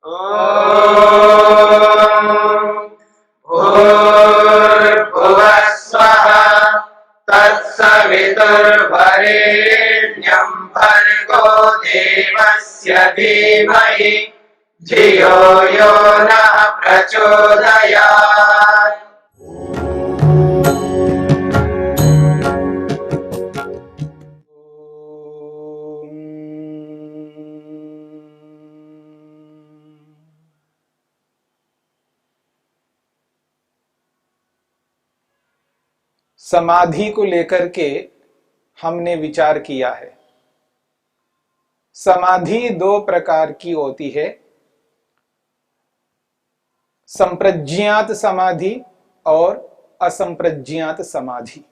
भूर्भुवः स्वः तत्सवितुर्वरेण्यं भर्गो देवस्य धीमहि धियो यो नः प्रचोदयात्। समाधि को लेकर के हमने विचार किया है। समाधि दो प्रकार की होती है, संप्रज्ञात समाधि और असंप्रज्ञात समाधि।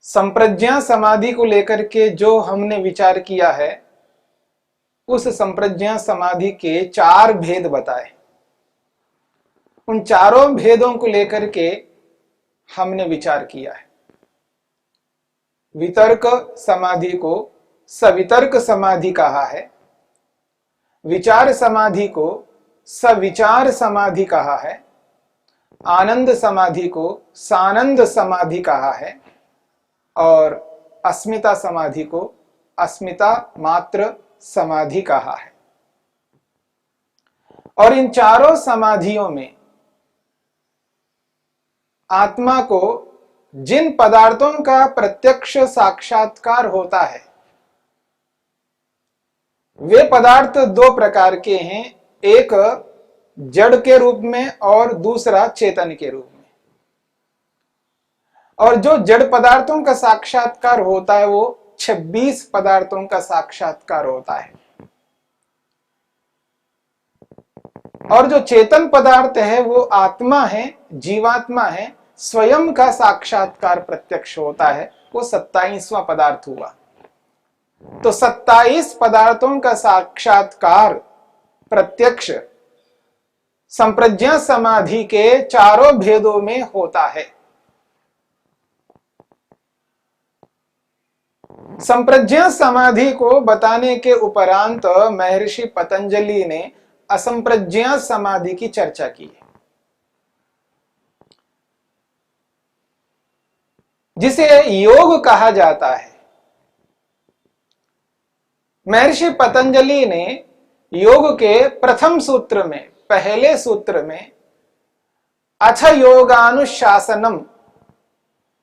संप्रज्ञात समाधि को लेकर के जो हमने विचार किया है, उस संप्रज्ञात समाधि के 4 भेद बताए। उन चारों भेदों को लेकर के हमने विचार किया है। वितर्क समाधि को सवितर्क समाधि कहा है, विचार समाधि को सविचार समाधि कहा है, आनंद समाधि को सानंद समाधि कहा है और अस्मिता समाधि को अस्मिता मात्र समाधि कहा है। और इन चारों समाधियों में आत्मा को जिन पदार्थों का प्रत्यक्ष साक्षात्कार होता है, वे पदार्थ 2 प्रकार के हैं, एक जड़ के रूप में और दूसरा चेतन के रूप में। और जो जड़ पदार्थों का साक्षात्कार होता है वो 26 पदार्थों का साक्षात्कार होता है, और जो चेतन पदार्थ है वो आत्मा है, जीवात्मा है, स्वयं का साक्षात्कार प्रत्यक्ष होता है, वो 27वां पदार्थ हुआ। तो 27 पदार्थों का साक्षात्कार प्रत्यक्ष संप्रज्ञा समाधि के चारों भेदों में होता है। संप्रज्ञा समाधि को बताने के उपरांत महर्षि पतंजलि ने असंप्रज्ञा समाधि की चर्चा की है, जिसे योग कहा जाता है। महर्षि पतंजलि ने योग के प्रथम सूत्र में, पहले सूत्र में अथ योगानुशासनम,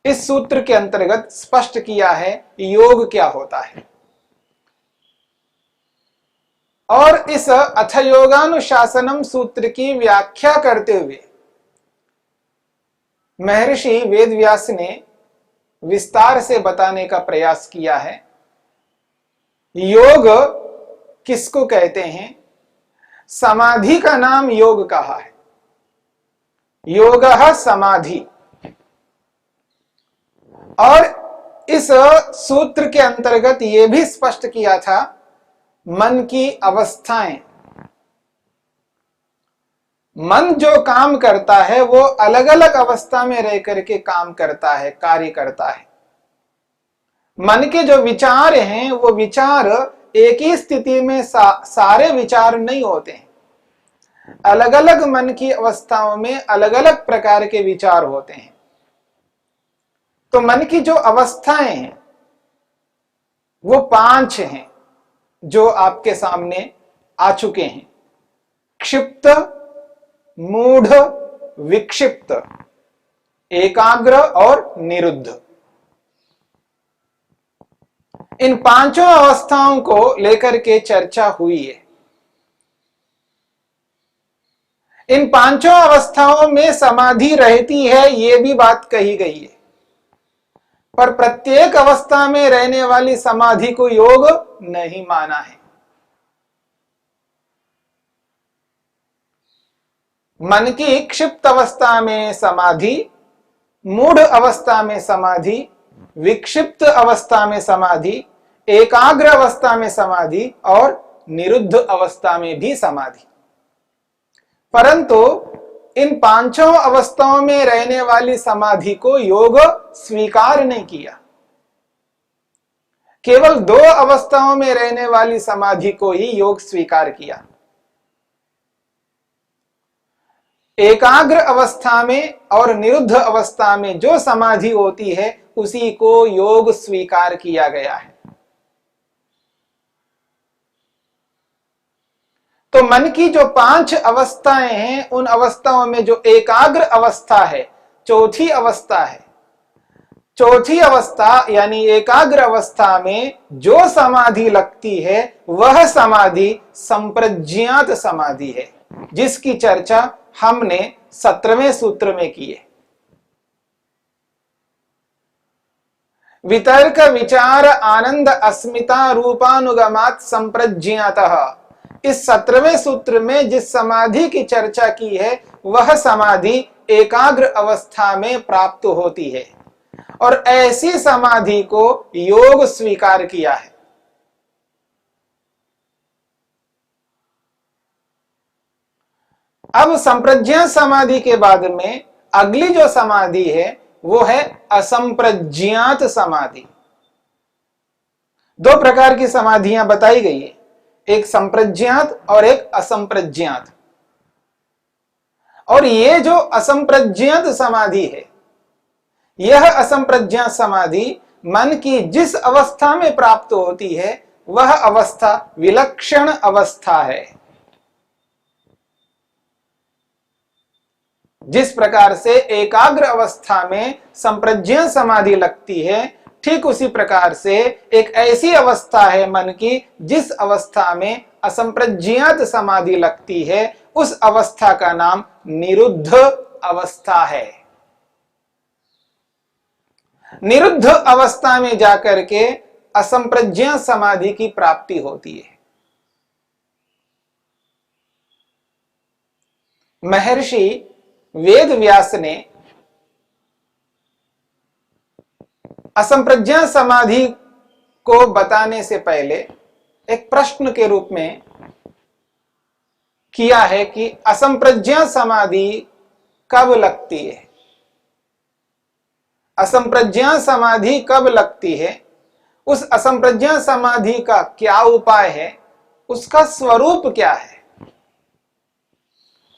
इस सूत्र के अंतर्गत स्पष्ट किया है योग क्या होता है। और इस अथ योगानुशासनम सूत्र की व्याख्या करते हुए महर्षि वेदव्यास ने विस्तार से बताने का प्रयास किया है। योग किसको कहते हैं? समाधि का नाम योग कहा है, योगः समाधि। और इस सूत्र के अंतर्गत यह भी स्पष्ट किया था मन की अवस्थाएं। मन जो काम करता है वो अलग अलग अवस्था में रह करके काम करता है, कार्य करता है। मन के जो विचार हैं वो विचार एक ही स्थिति में सारे विचार नहीं होते हैं, अलग अलग मन की अवस्थाओं में अलग अलग प्रकार के विचार होते हैं। तो मन की जो अवस्थाएं हैं वो 5 हैं, जो आपके सामने आ चुके हैं: क्षिप्त, मूढ़, विक्षिप्त, एकाग्र और निरुद्ध। इन 5 अवस्थाओं को लेकर के चर्चा हुई है। इन 5 अवस्थाओं में समाधि रहती है, यह भी बात कही गई है, पर प्रत्येक अवस्था में रहने वाली समाधि को योग नहीं माना है। मन की क्षिप्त अवस्था में समाधि, मूढ़ अवस्था में समाधि, विक्षिप्त अवस्था में समाधि, एकाग्र अवस्था में समाधि और निरुद्ध अवस्था में भी समाधि। परंतु इन 5 अवस्थाओं में रहने वाली समाधि को योग स्वीकार नहीं किया। केवल 2 अवस्थाओं में रहने वाली समाधि को ही योग स्वीकार किया। एकाग्र अवस्था में और निरुद्ध अवस्था में जो समाधि होती है उसी को योग स्वीकार किया गया है। तो मन की जो 5 अवस्थाएं हैं, उन अवस्थाओं में जो एकाग्र अवस्था है, चौथी अवस्था है, चौथी अवस्था यानी एकाग्र अवस्था में जो समाधि लगती है वह समाधि संप्रज्ञात समाधि है, जिसकी चर्चा हमने 17वें सूत्र में की है। वितर्क विचार आनंद अस्मिता रूपानुगमात संप्रज्ञातः, इस 17वें सूत्र में जिस समाधि की चर्चा की है वह समाधि एकाग्र अवस्था में प्राप्त होती है और ऐसी समाधि को योग स्वीकार किया है। अब संप्रज्ञा समाधि के बाद में अगली जो समाधि है वो है असंप्रज्ञात समाधि। 2 प्रकार की समाधियां बताई गई है, एक संप्रज्ञात और एक असंप्रज्ञात। और ये जो असंप्रज्ञात समाधि है, यह असंप्रज्ञात समाधि मन की जिस अवस्था में प्राप्त होती है वह अवस्था विलक्षण अवस्था है। जिस प्रकार से एकाग्र अवस्था में संप्रज्ञा समाधि लगती है, ठीक उसी प्रकार से एक ऐसी अवस्था है मन की जिस अवस्था में असंप्रज्ञात समाधि लगती है, उस अवस्था का नाम निरुद्ध अवस्था है। निरुद्ध अवस्था में जाकर के असंप्रज्ञा समाधि की प्राप्ति होती है। महर्षि वेद व्यास ने असंप्रज्ञा समाधि को बताने से पहले एक प्रश्न के रूप में किया है कि असंप्रज्ञा समाधि कब लगती है, असंप्रज्ञा समाधि कब लगती है, उस असंप्रज्ञा समाधि का क्या उपाय है, उसका स्वरूप क्या है,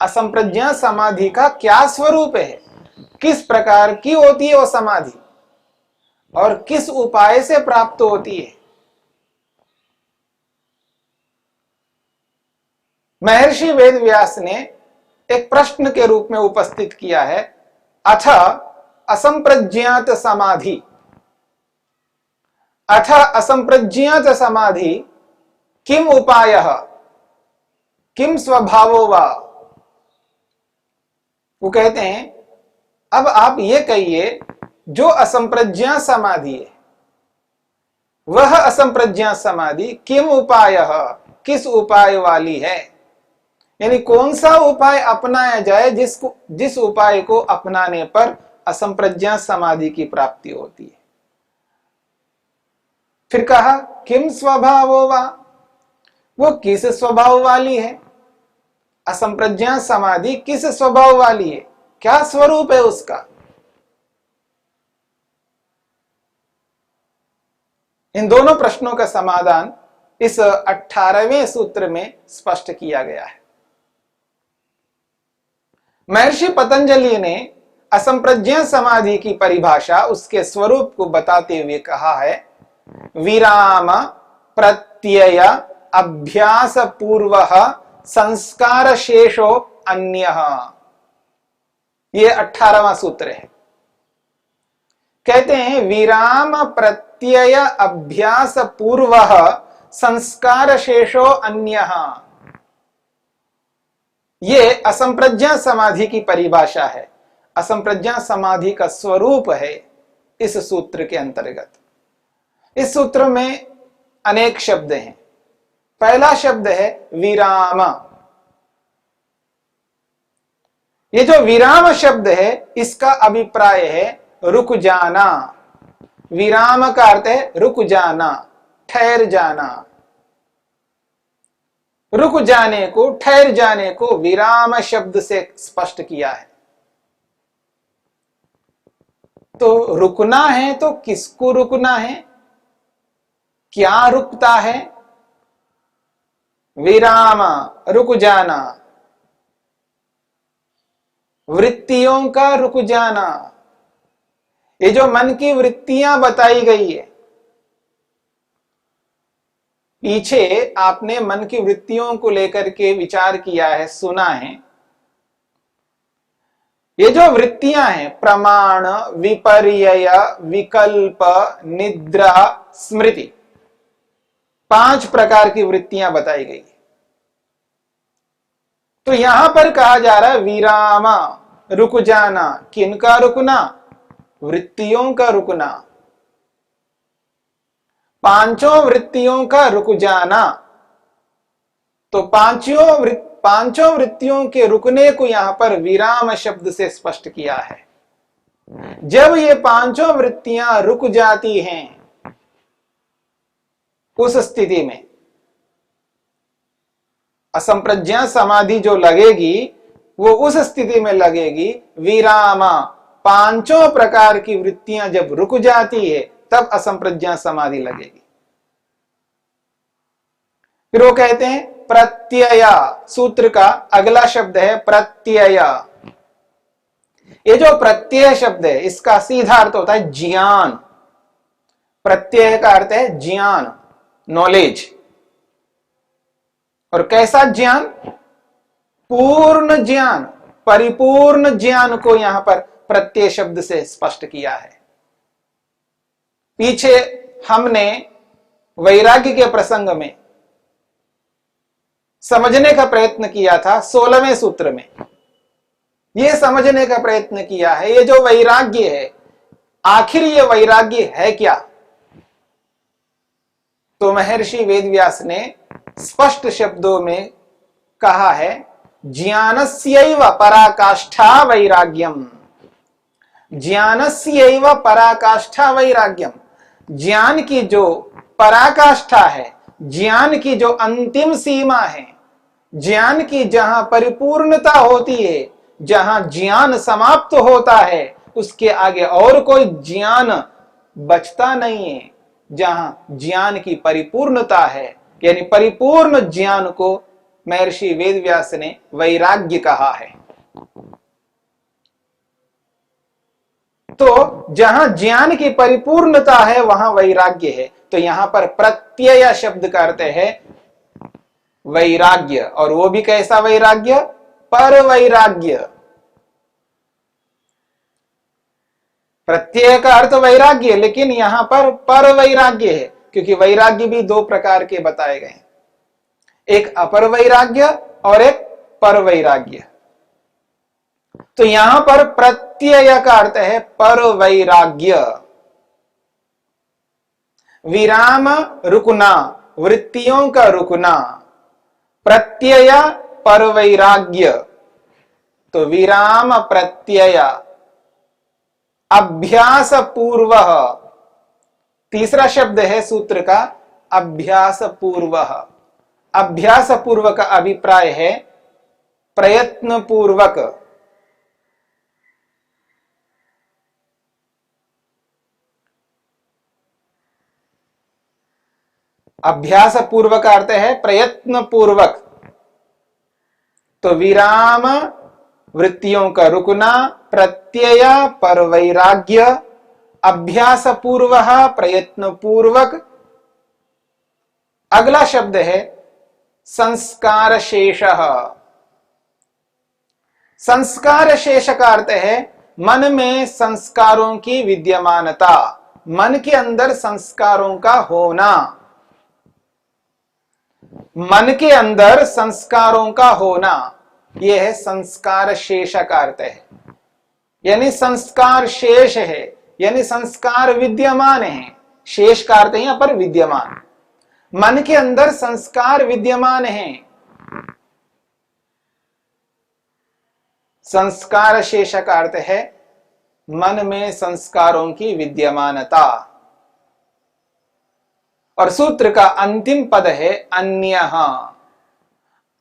असंप्रज्ञा समाधि का क्या स्वरूप है, किस प्रकार की होती है वो समाधि और किस उपाय से प्राप्त होती है। महर्षि वेदव्यास ने एक प्रश्न के रूप में उपस्थित किया है, अथ असंप्रज्ञात समाधि, अथ असंप्रज्ञात समाधि किम उपायः किम स्वभावो वा। वो कहते हैं अब आप ये कहिए, जो असंप्रज्ञा समाधि है वह असंप्रज्ञा समाधि किम उपायः किस उपाय वाली है, यानी कौन सा उपाय अपनाया जाए जिस उपाय को अपनाने पर असंप्रज्ञा समाधि की प्राप्ति होती है। फिर कहा किम स्वभावो वा, वो किस स्वभाव वाली है, असंप्रज्ञा समाधि किस स्वभाव वाली है, क्या स्वरूप है उसका। इन दोनों प्रश्नों का समाधान इस 18वें सूत्र में स्पष्ट किया गया है। महर्षि पतंजलि ने असंप्रज्ञा समाधि की परिभाषा उसके स्वरूप को बताते हुए कहा है, विराम प्रत्यय अभ्यास पूर्व संस्कार शेषो अन्यः। ये 18वां सूत्र है। कहते हैं विराम प्रत्यय अभ्यास पूर्व संस्कार शेषो अन्यः। ये असंप्रज्ञा समाधि की परिभाषा है, असंप्रज्ञा समाधि का स्वरूप है इस सूत्र के अंतर्गत। इस सूत्र में अनेक शब्द हैं। पहला शब्द है विराम। ये जो विराम शब्द है इसका अभिप्राय है रुक जाना। विराम का अर्थ है रुक जाना, ठहर जाना। रुक जाने को, ठहर जाने को विराम शब्द से स्पष्ट किया है। तो रुकना है तो किसको रुकना है, क्या रुकता है, विराम रुक जाना। वृत्तियों का रुक जाना। ये जो मन की वृत्तियां बताई गई है, पीछे आपने मन की वृत्तियों को लेकर के विचार किया है, सुना है। ये जो वृत्तियां हैं, प्रमाण, विपर्यय, विकल्प, निद्रा, स्मृति, 5 प्रकार की वृत्तियां बताई गई। तो यहां पर कहा जा रहा है विराम, रुक जाना। किनका रुकना? वृत्तियों का रुकना। 5 वृत्तियों का रुक जाना। तो पांचों वृत्तियों के रुकने को यहां पर विराम शब्द से स्पष्ट किया है। जब ये 5 वृत्तियां रुक जाती हैं, उस स्थिति में असंप्रज्ञा समाधि जो लगेगी, वो उस स्थिति में लगेगी विराम। 5 प्रकार की वृत्तियां जब रुक जाती है, तब असंप्रज्ञा समाधि लगेगी। फिर वो कहते हैं प्रत्यय। सूत्र का अगला शब्द है प्रत्यय। ये जो प्रत्यय शब्द है, इसका सीधा अर्थ होता है ज्ञान। प्रत्यय का अर्थ है ज्ञान, नॉलेज। और कैसा ज्ञान? पूर्ण ज्ञान, परिपूर्ण ज्ञान को यहां पर प्रत्यय शब्द से स्पष्ट किया है। पीछे हमने वैराग्य के प्रसंग में समझने का प्रयत्न किया था। 16वें सूत्र में यह समझने का प्रयत्न किया है, ये जो वैराग्य है, आखिर ये वैराग्य है क्या? तो महर्षि वेदव्यास ने स्पष्ट शब्दों में कहा है, ज्ञानस्यैव पराकाष्ठा वैराग्यम। ज्ञानस्यैव पराकाष्ठा वैराग्यम। ज्ञान की जो पराकाष्ठा है, ज्ञान की जो अंतिम सीमा है, ज्ञान की जहां परिपूर्णता होती है, जहां ज्ञान समाप्त होता है, उसके आगे और कोई ज्ञान बचता नहीं है। जहां ज्ञान की परिपूर्णता है, यानी परिपूर्ण ज्ञान को महर्षि वेदव्यास ने वैराग्य कहा है। तो जहां ज्ञान की परिपूर्णता है, वहां वैराग्य है। तो यहां पर प्रत्यय शब्द का अर्थ है वैराग्य। और वो भी कैसा वैराग्य? पर वैराग्य। प्रत्यय का अर्थ वैराग्य, लेकिन यहां पर वैराग्य है, क्योंकि वैराग्य भी 2 प्रकार के बताए गए हैं, एक अपर वैराग्य और एक पर वैराग्य। तो यहां पर प्रत्यय का अर्थ है पर वैराग्य। विराम, रुकना, वृत्तियों का रुकना। प्रत्यय, पर वैराग्य। तो विराम, प्रत्यय, अभ्यास पूर्व। तीसरा शब्द है सूत्र का अभ्यास पूर्व। अभ्यास पूर्व का अभिप्राय है प्रयत्न पूर्वक। अभ्यास पूर्वक का अर्थ है प्रयत्न पूर्वक। तो विराम, वृत्तियों का रुकना, प्रत्यय, पर वैराग्य, अभ्यास पूर्व, प्रयत्न पूर्वक। अगला शब्द है संस्कार शेष। संस्कार शेष का अर्थ है मन में संस्कारों की विद्यमानता, मन के अंदर संस्कारों का होना। मन के अंदर संस्कारों का होना, यह है संस्कार शेष का अर्थ है। यानी संस्कार शेष है, यानी संस्कार विद्यमान है। शेष का अर्थ यहां पर विद्यमान। मन के अंदर संस्कार विद्यमान है। संस्कार शेष का अर्थ है मन में संस्कारों की विद्यमानता। और सूत्र का अंतिम पद है अन्यः।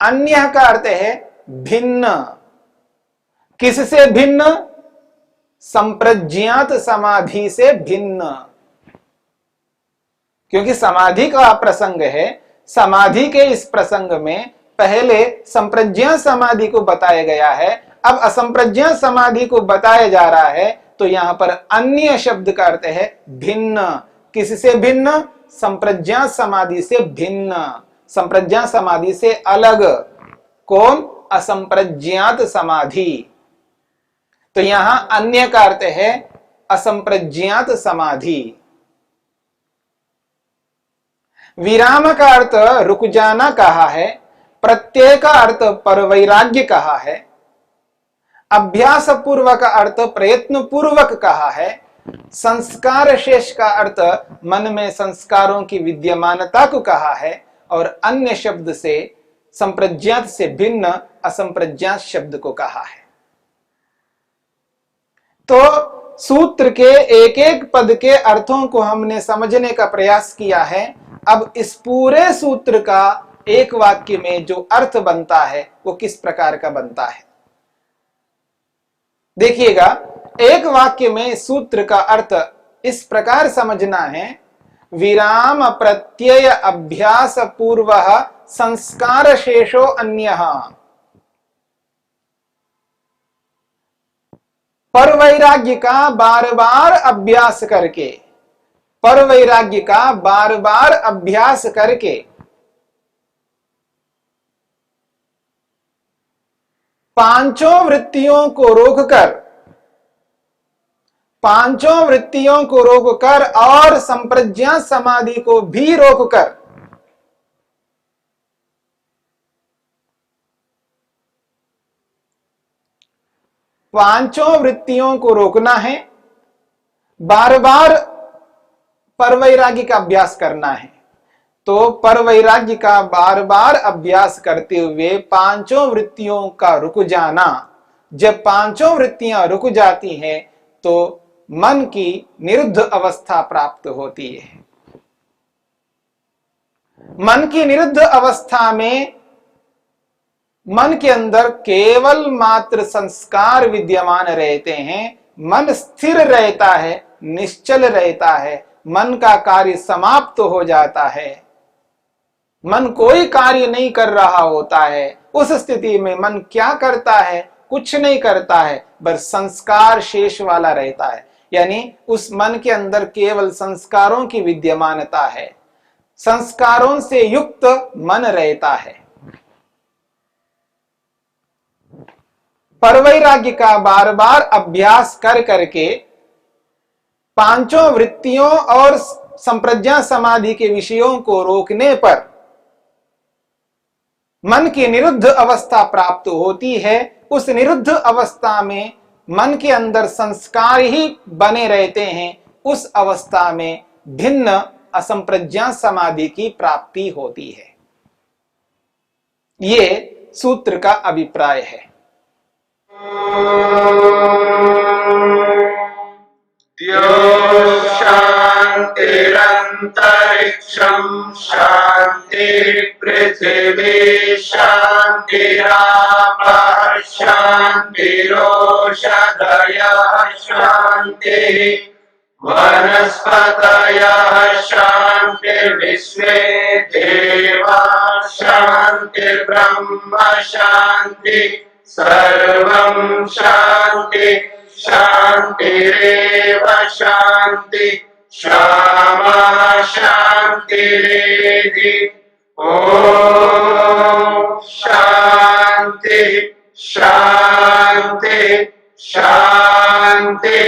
अन्यः का अर्थ है भिन्न। किससे भिन्न? संप्रज्ञात समाधि से भिन्न। क्योंकि समाधि का प्रसंग है, समाधि के इस प्रसंग में पहले संप्रज्ञा समाधि को बताया गया है, अब असंप्रज्ञात समाधि को बताया जा रहा है, तो यहां पर अन्य शब्द का अर्थ है भिन्न। किससे भिन्न? संप्रज्ञात समाधि से भिन्न, संप्रज्ञात समाधि से अलग। कौन? असंप्रज्ञात समाधि। तो यहां अन्य का अर्थ है असंप्रज्ञात समाधि। विराम का अर्थ रुक जाना कहा है, प्रत्यय का अर्थ परवैराग्य कहा है, अभ्यास पूर्वक का अर्थ प्रयत्न पूर्वक कहा है, संस्कार शेष का अर्थ मन में संस्कारों की विद्यमानता को कहा है, और अन्य शब्द से संप्रज्ञात से भिन्न असंप्रज्ञात शब्द को कहा है। तो सूत्र के एक एक पद के अर्थों को हमने समझने का प्रयास किया है। अब इस पूरे सूत्र का एक वाक्य में जो अर्थ बनता है वो किस प्रकार का बनता है, देखिएगा। एक वाक्य में सूत्र का अर्थ इस प्रकार समझना है, विराम प्रत्यय अभ्यास पूर्व संस्कार शेषो अन्यः। पर वैराग्य का बार बार अभ्यास करके, पर वैराग्य का बार बार अभ्यास करके पांचों वृत्तियों को रोककर, पांचों वृत्तियों को रोककर और संप्रज्ञात समाधि को भी रोककर पांचों वृत्तियों को रोकना है, बार बार परवैराग्य का अभ्यास करना है। तो परवैराग्य का बार बार अभ्यास करते हुए पांचों वृत्तियों का रुक जाना, जब पांचों वृत्तियां रुक जाती हैं तो मन की निरुद्ध अवस्था प्राप्त होती है। मन की निरुद्ध अवस्था में मन के अंदर केवल मात्र संस्कार विद्यमान रहते हैं, मन स्थिर रहता है, निश्चल रहता है, मन का कार्य समाप्त हो जाता है, मन कोई कार्य नहीं कर रहा होता है। उस स्थिति में मन क्या करता है? कुछ नहीं करता है, बस संस्कार शेष वाला रहता है। यानी उस मन के अंदर केवल संस्कारों की विद्यमानता है, संस्कारों से युक्त मन रहता है। परवैराग्य का बार बार अभ्यास कर करके पांचों वृत्तियों और संप्रज्ञा समाधि के विषयों को रोकने पर मन की निरुद्ध अवस्था प्राप्त होती है। उस निरुद्ध अवस्था में मन के अंदर संस्कार ही बने रहते हैं। उस अवस्था में भिन्न असंप्रज्ञा समाधि की प्राप्ति होती है। ये सूत्र का अभिप्राय है। शांतिरंतरिक्षं शांति पृथिवी शांतिरापः शांतिरोषधयः शांतिः वनस्पतयः शांतिर्विश्वे देवाः शांतिर्ब्रह्म शांतिः सर्वं शांति शांतिरेव शांति क्षमा शांतिरेधि। ओम शांति शांति शांति।